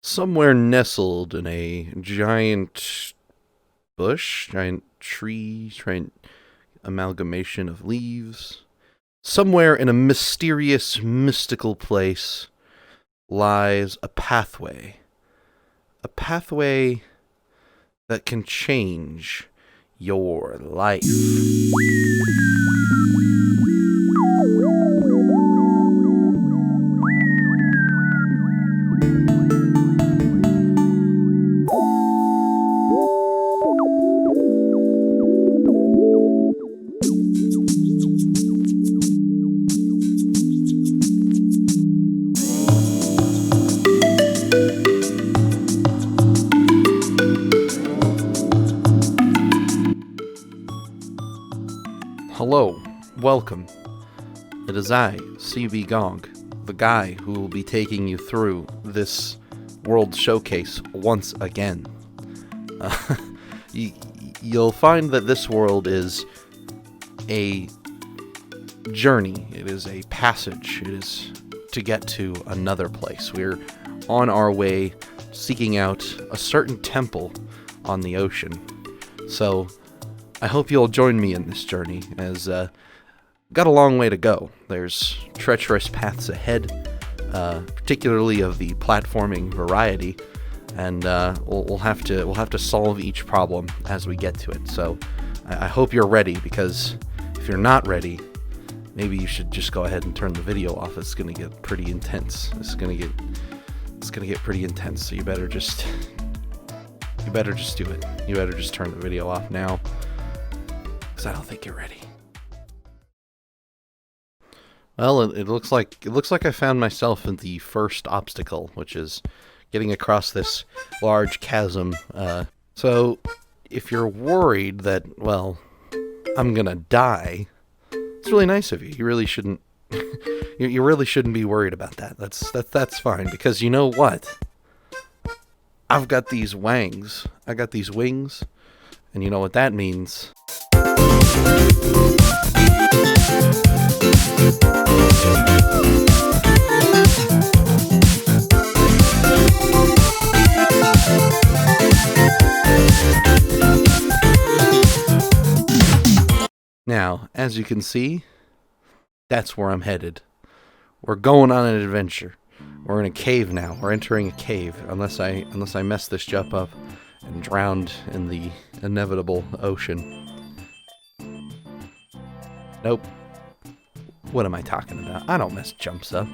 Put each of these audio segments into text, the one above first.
Somewhere nestled in a giant bush, giant tree, giant amalgamation of leaves, somewhere in a mysterious, mystical place lies a pathway. A pathway that can change your life. Hello, welcome. It is I, CB Gong, the guy who will be taking you through this World Showcase once again. You'll find that this world is a journey. It is a passage. It is to get to another place. We're on our way seeking out a certain temple on the ocean. So I hope you'll join me in this journey, as got a long way to go. There's treacherous paths ahead, particularly of the platforming variety, and we'll have to solve each problem as we get to it. So I hope you're ready, because if you're not ready, maybe you should just go ahead and turn the video off. It's gonna get pretty intense. It's gonna get pretty intense. So you better just do it. You better just turn the video off now, because I don't think you're ready. Well, it looks like I found myself in the first obstacle, which is getting across this large chasm. So if you're worried that, well, I'm gonna die, it's really nice of you. You really shouldn't. You really shouldn't be worried about that. That's fine, because you know what? I've got these wangs. I got these wings, and you know what that means. Now, as you can see, that's where I'm headed. We're going on an adventure. We're in a cave now. We're entering a cave, unless I mess this jump up and drowned in the inevitable ocean. Nope. What am I talking about? I don't mess jumps up.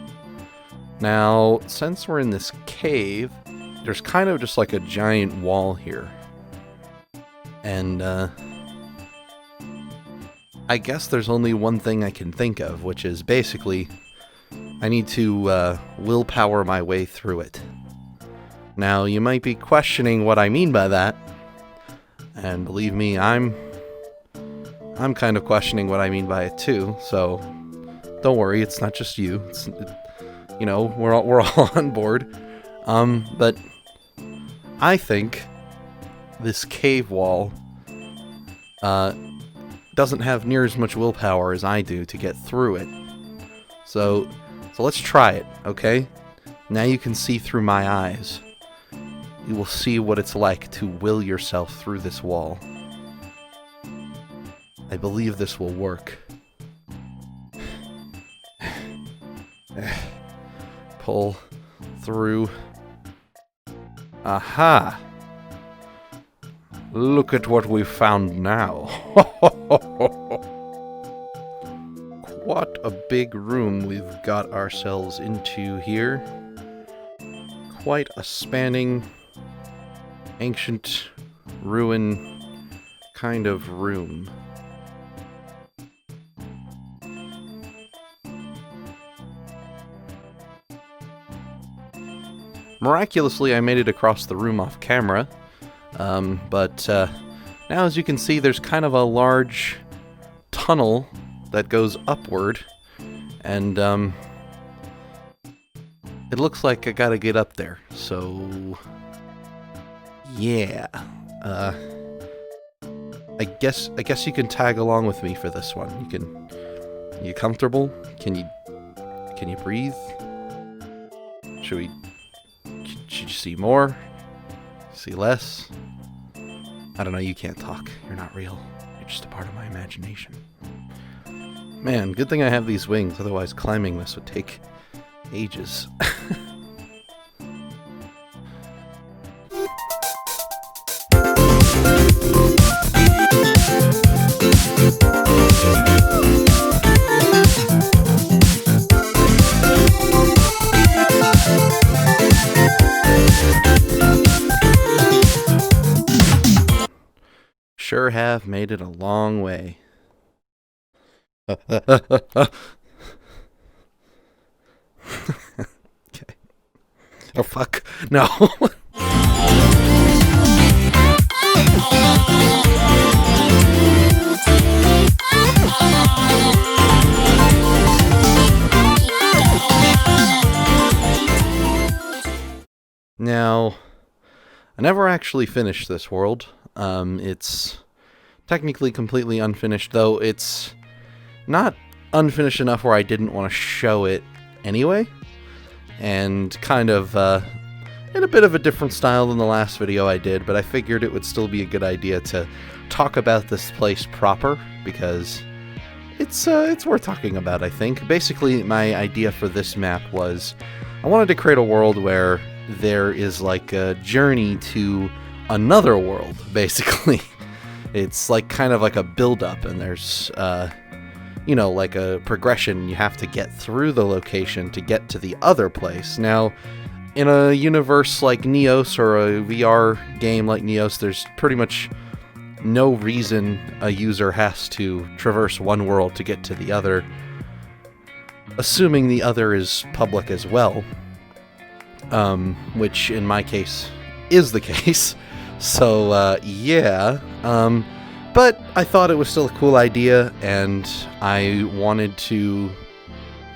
Now, since we're in this cave, there's kind of just like a giant wall here. And, I guess there's only one thing I can think of, which is basically I need to willpower my way through it. Now, you might be questioning what I mean by that, and believe me, I'm kind of questioning what I mean by it too. So don't worry, it's not just you. We're all on board. But I think this cave wall doesn't have near as much willpower as I do to get through it. So let's try it, okay? Now you can see through my eyes. You will see what it's like to will yourself through this wall. I believe this will work. Pull through. Aha! Look at what we found now. What a big room we've got ourselves into here. Quite a spanning, ancient ruin kind of room. Miraculously, I made it across the room off camera, but now as you can see, there's kind of a large tunnel that goes upward, and it looks like I gotta get up there, so yeah. I guess you can tag along with me for this one. You comfortable? Can you breathe? Should Did you see more? See less? I don't know, you can't talk. You're not real. You're just a part of my imagination. Man, good thing I have these wings, otherwise climbing this would take ages. Sure have made it a long way. Okay. Oh fuck. No. Now, I never actually finished this world. It's technically completely unfinished, though it's not unfinished enough where I didn't want to show it anyway. And kind of in a bit of a different style than the last video I did, but I figured it would still be a good idea to talk about this place proper, because it's worth talking about, I think. Basically, my idea for this map was I wanted to create a world where there is like a journey to another world, basically. It's like kind of like a build-up, and there's you know, like a progression. You have to get through the location to get to the other place. Now, in a universe like Neos, or a VR game like Neos, there's pretty much no reason a user has to traverse one world to get to the other, assuming the other is public as well, which in my case is the case. So yeah, but I thought it was still a cool idea, and I wanted to,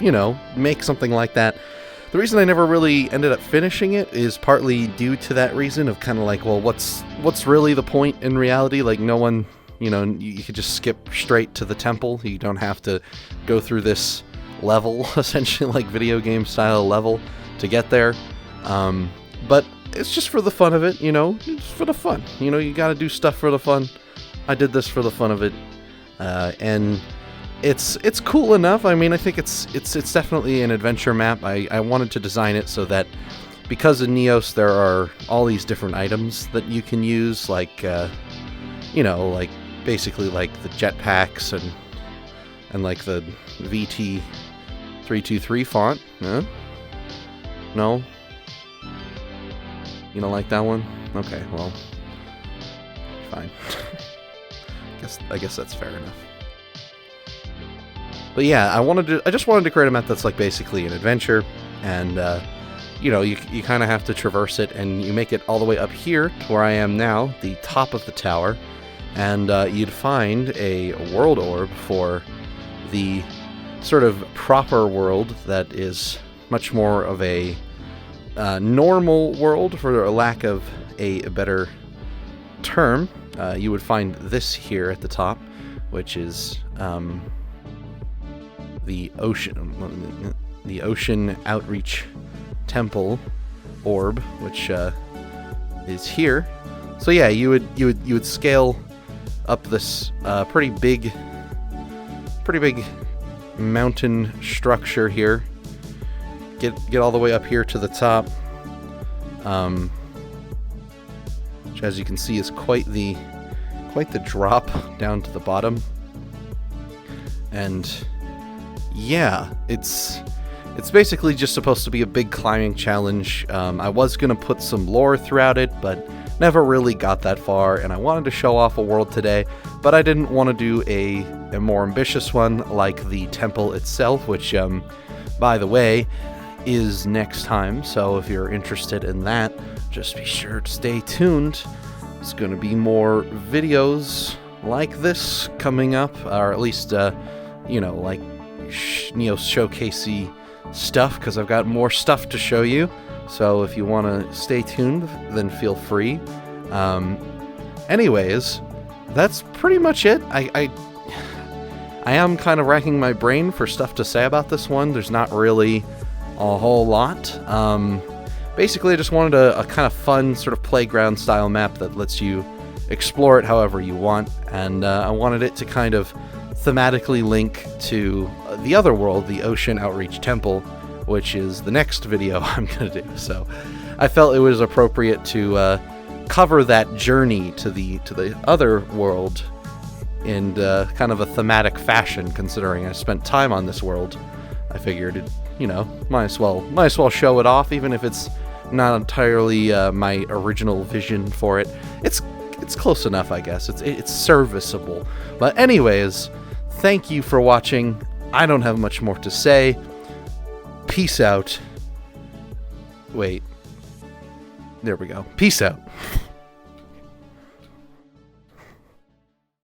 you know, make something like that. The reason I never really ended up finishing it is partly due to that reason of kind of like, well, what's really the point in reality? Like, no one, you know, you could just skip straight to the temple. You don't have to go through this level, essentially like video game style level, to get there. But it's just for the fun of it, you know, it's for the fun. You know, you gotta do stuff for the fun. I did this for the fun of it, and it's cool enough. I mean, I think it's definitely an adventure map. I wanted to design it so that, because in Neos there are all these different items that you can use, like you know, like basically like the jetpacks and like the VT323 font. Huh? No? You don't like that one? Okay, well, fine. I guess that's fair enough. But yeah, I just wanted to create a map that's like basically an adventure, and you know, you kind of have to traverse it, and you make it all the way up here to where I am now, the top of the tower, and you'd find a world orb for the sort of proper world that is much more of a normal world, for a lack of a better term. You would find this here at the top, which is the ocean outreach temple orb, which is here. So yeah, you would scale up this pretty big mountain structure here. Get all the way up here to the top, which, as you can see, is quite the drop down to the bottom. And yeah, it's basically just supposed to be a big climbing challenge. I was gonna put some lore throughout it, but never really got that far, and I wanted to show off a world today, but I didn't want to do a more ambitious one like the temple itself, which by the way is next time. So if you're interested in that, just be sure to stay tuned. There's going to be more videos like this coming up, or at least you know, like Neos showcasey stuff, because I've got more stuff to show you. So if you want to stay tuned, then feel free. Anyways, that's pretty much it. I am kind of racking my brain for stuff to say about this one. There's not really a whole lot. basically I just wanted a kind of fun sort of playground style map that lets you explore it however you want, and I wanted it to kind of thematically link to the other world, the Ocean Outreach Temple, which is the next video I'm going to do. So I felt it was appropriate to cover that journey to the other world in kind of a thematic fashion, considering I spent time on this world. I figured it, might as well show it off, even if it's not entirely my original vision for it. It's close enough, I guess. It's serviceable. But anyways, thank you for watching. I don't have much more to say. Peace out. Wait. There we go. Peace out.